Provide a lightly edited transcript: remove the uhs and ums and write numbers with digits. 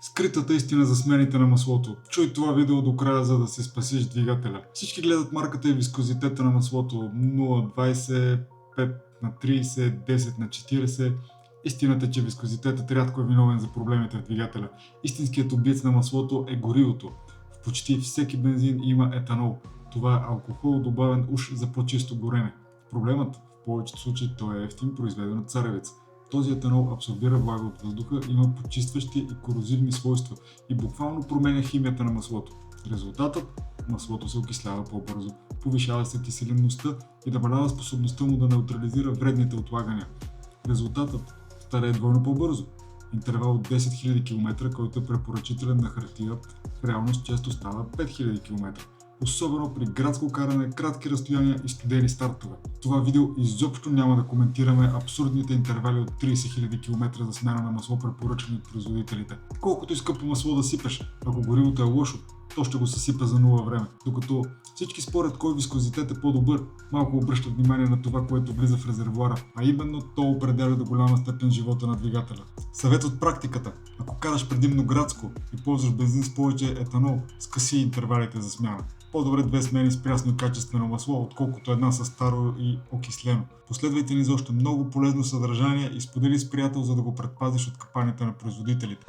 Скритата истина за смените на маслото. Чуй това видео до края, за да си спасиш двигателя. Всички гледат марката и вискозитета на маслото 0,20, 5 на 30, 10 на 40. Истината е, че вискозитетът рядко е виновен за проблемите в двигателя. Истинският убиец на маслото е горивото. В почти всеки бензин има етанол. Това е алкохол, добавен уж за по-чисто горене. Проблемът в повечето случаи той е евтин, произведен от царевица. Този етанол абсорбира влага от въздуха, има почистващи и корозивни свойства и буквално променя химията на маслото. Резултатът? Маслото се окислява по-бързо, повишава се киселинността и намалява способността му да неутрализира вредните отлагания. Резултатът? Старее двойно по-бързо. Интервал от 10 000 км, който е препоръчителен на хартия, в реалност често става 5000 км. Особено при градско каране, кратки разстояния и студени стартове. В това видео изобщо няма да коментираме абсурдните интервали от 30 000 км за смяна на масло, препоръчани от производителите. Колкото и скъпо масло да сипеш, ако горивото е лошо, то ще го съсипе за нула време. Докато всички според кой вискозитет е по-добър, малко обръщат внимание на това, което влиза в резервоара, а именно то определя до голяма степен живота на двигателя. Съвет от практиката: ако караш предимно градско и ползваш бензин с повече етанол, скъси интервалите за смяна. По-добре две смени с прясно и качествено масло, отколкото една с старо и окислено. Последвайте ни за още много полезно съдържание и сподели с приятел, за да го предпазиш от капаните на производителите.